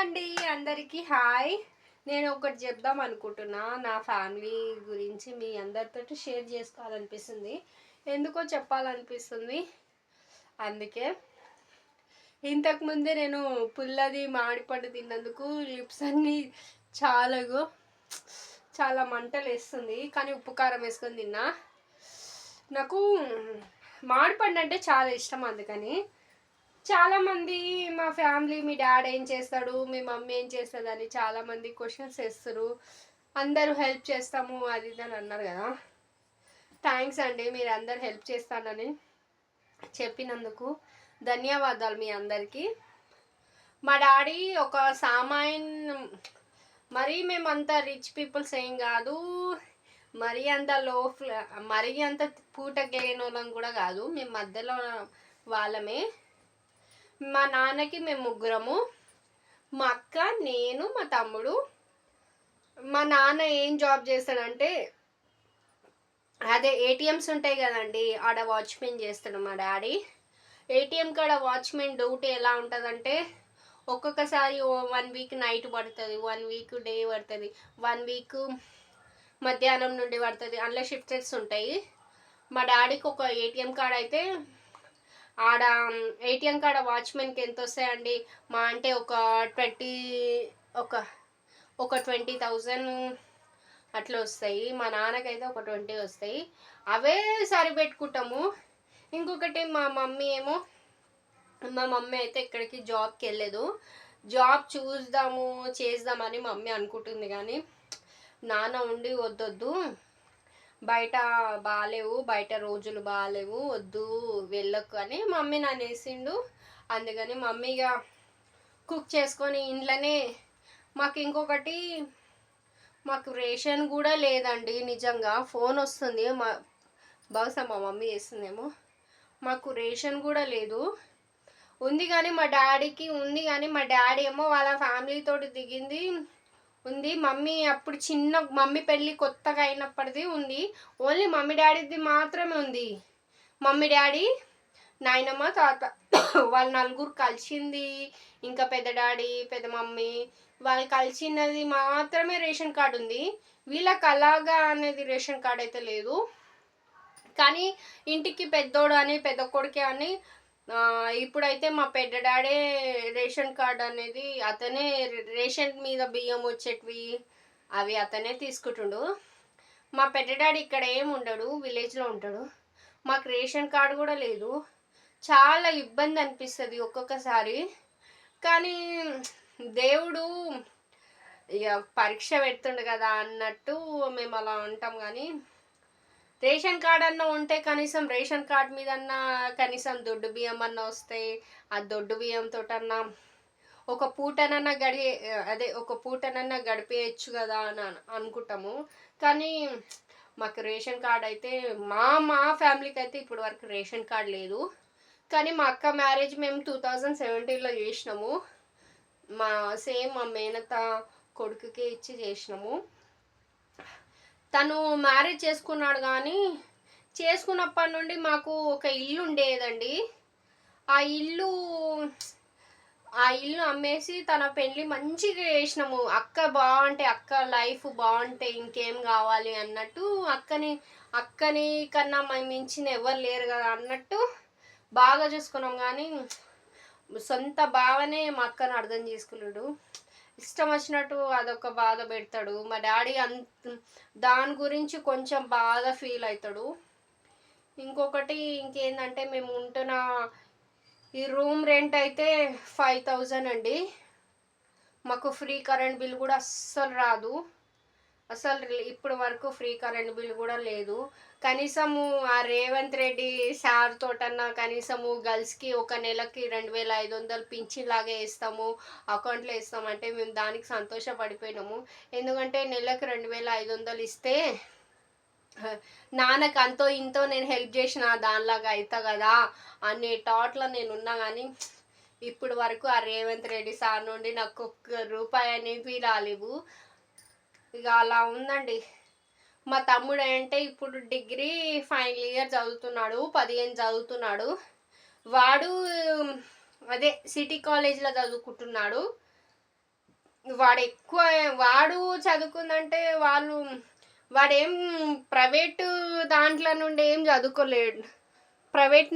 అండి. అందరికీ హాయ్. నేను ఒకటి చెప్దాం అనుకుంటున్నా. నా ఫ్యామిలీ గురించి మీ అందరితోటి షేర్ చేసుకోవాలనిపిస్తుంది. ఎందుకో చెప్పాలనిపిస్తుంది. అందుకే ఇంతకుముందే నేను పుల్లది మామిడిపండు తిన్నందుకు లిప్స్ అన్నీ చాలాగో చాలా మంటలేస్తుంది. కానీ ఉప్పు కారం వేసుకొని తిన్నా. నాకు మామిడిపండు అంటే చాలా ఇష్టం. అందుకని చాలామంది మా ఫ్యామిలీ మీ డాడ్ ఏం చేస్తాడు, మీ మమ్మీ ఏం చేస్తుందని చాలామంది క్వశ్చన్స్ వేస్తారు. అందరూ హెల్ప్ చేస్తాము అది ఇది అని అన్నారు కదా. థ్యాంక్స్ అండి, మీరు అందరు హెల్ప్ చేస్తానని చెప్పినందుకు ధన్యవాదాలు మీ అందరికీ. మా డాడీ ఒక మరీ మేమంతా రిచ్ పీపుల్స్ ఏం కాదు, మరీ అంత మరీ అంత పూటకి లేని వాళ్ళం కూడా కాదు. మేము మధ్యలో వాళ్ళమే. మా నాన్నకి మేము ముగ్గురము, మా అక్క, నేను, మా తమ్ముడు. మా నాన్న ఏం జాబ్ చేస్తాడంటే అదే ఏటీఎంస్ ఉంటాయి కదండి, ఆడ వాచ్మెన్ చేస్తాడు మా డాడీ. ఏటీఎం కాడ వాచ్మెన్ డ్యూటీ ఎలా ఉంటుందంటే ఒక్కొక్కసారి 1 వీక్ నైట్ పడుతుంది, 1 వీక్ డే పడుతుంది, 1 వీక్ మధ్యాహ్నం నుండి పడుతుంది. అందులో షిఫ్ట్స్ ఉంటాయి. మా డాడీకి ఒక ఏటీఎం కార్డ్ అయితే ఆడ ఏటీఎం కాడ వాచ్మెన్కి ఎంత వస్తాయండి? మా అంటే ఒక ఒక 20,000 అట్లా వస్తాయి. మా నాన్నకైతే ఒక 20 వస్తాయి. అవే సరిపెట్టుకుంటాము. ఇంకొకటి మా మమ్మీ అయితే ఇక్కడికి జాబ్కి వెళ్ళలేదు. జాబ్ చేద్దామని మమ్మీ అనుకుంటుంది. కానీ నాన్న ఉండి వద్దొద్దు, బయట బాగాలేవు, బయట రోజులు బాగాలేవు, వద్దు వెళ్ళకు అని మమ్మీ నన్ను వేసిండు. అందుకని మమ్మీగా కుక్ చేసుకొని ఇంట్లోనే. ఇంకొకటి మాకు రేషన్ కూడా లేదండి. నిజంగా ఫోన్ వస్తుంది, బహుశా మా మమ్మీ వేస్తుందేమో. మాకు రేషన్ కూడా లేదు. ఉంది కానీ మా డాడీకి ఉంది, కానీ మా డాడీ ఏమో వాళ్ళ ఫ్యామిలీతో దిగింది ఉంది. మమ్మీ పెళ్ళి కొత్తగా అయినప్పటిది ఉంది. ఓన్లీ మమ్మీ డాడీది మాత్రమే ఉంది. మమ్మీ డాడీ, నాయనమ్మ, తాత వాళ్ళ నలుగురు కలిసింది. ఇంకా పెద్ద డాడీ, పెద్ద మమ్మీ వాళ్ళు కలిసినది మాత్రమే రేషన్ కార్డు ఉంది. వీళ్ళకి అలాగా అనేది రేషన్ కార్డు అయితే లేదు. కానీ ఇంటికి పెద్దోడు అని, పెద్ద కొడుకే అని ఇప్పుడైతే మా పెద్ద డాడే రేషన్ కార్డు అనేది అతనే, రేషన్ మీద బియ్యం వచ్చేటివి అవి అతనే తీసుకుంటుండు. మా పెద్ద డాడీ ఇక్కడ ఏమి ఉండడు, విలేజ్లో ఉంటాడు. మాకు రేషన్ కార్డు కూడా లేదు. చాలా ఇబ్బంది అనిపిస్తుంది ఒక్కొక్కసారి. కానీ దేవుడు ఇక పరీక్ష పెడుతుండు కదా అన్నట్టు మేము అలా ఉంటాం. కానీ రేషన్ కార్డ్ అన్న ఉంటే కనీసం రేషన్ కార్డ్ మీద కనీసం దొడ్డు బియ్యం అన్న వస్తాయి. ఆ దొడ్డు బియ్యంతో ఒక పూటనన్నా గడిపేయచ్చు కదా అని అనుకుంటాము. కానీ మాకు రేషన్ కార్డ్ అయితే మా ఫ్యామిలీకి అయితే ఇప్పటి వరకు రేషన్ కార్డ్ లేదు. కానీ మా అక్క మ్యారేజ్ మేము 2017లో చేసినాము. మా మేనత్త కొడుకుకే ఇచ్చి చేసినాము. తను మ్యారేజ్ చేసుకున్నాడు, కానీ చేసుకున్నప్పటి నుండి మాకు ఒక ఇల్లు ఉండేదండి. ఆ ఇల్లు అమ్మేసి తన పెళ్ళి మంచిగా చేసినాము. అక్క లైఫ్ బాగుంటే ఇంకేం కావాలి అన్నట్టు, అక్కని కన్నా మించిన ఎవరు లేరు కదా అన్నట్టు బాగా చూసుకున్నాం. కానీ సొంత బావనే మా అక్కను అర్థం చేసుకున్నాడు. ఇష్టం వచ్చినట్టు అదొక బాధ పెడతాడు. మా డాడీ దాని గురించి కొంచెం బాధ ఫీల్ అవుతాడు. ఇంకేందంటే మేము ఉంటున్న ఈ రూమ్ రెంట్ అయితే 5,000 అండి. మాకు ఫ్రీ కరెంట్ బిల్ కూడా అస్సలు రాదు. ఇప్పటి వరకు ఫ్రీ కరెంట్ బిల్ కూడా లేదు. కనీసము ఆ రేవంత్ రెడ్డి సార్ తోటన్నా కనీసము గర్ల్స్కి ఒక నెలకి 2,500 పింఛన్ లాగా వేస్తాము, అకౌంట్లో వేస్తామంటే మేము దానికి సంతోషపడిపోయినాము. ఎందుకంటే నెలకు 2,500 ఇస్తే నాన్నకు అంతో ఇంతో నేను హెల్ప్ చేసిన దానిలాగా అవుతా కదా అనే థాట్లో నేనున్నా. కానీ ఇప్పుడు వరకు ఆ రేవంత్ రెడ్డి సార్ నుండి నాకు ₹1 అనేవి రాలేవు. ఇక అలా ఉందండి. మా తమ్ముడు అంటే ఇప్పుడు డిగ్రీ ఫైనల్ ఇయర్ చదువుతున్నాడు, 15 చదువుతున్నాడు. వాడు అదే సిటీ కాలేజ్లో చదువుకుంటున్నాడు. వాడు ఎక్కువ వాడు చదువుకుందంటే వాళ్ళు వాడేం ప్రైవేటు దాంట్లో నుండి ఏం చదువుకోలేడు. ప్రైవేట్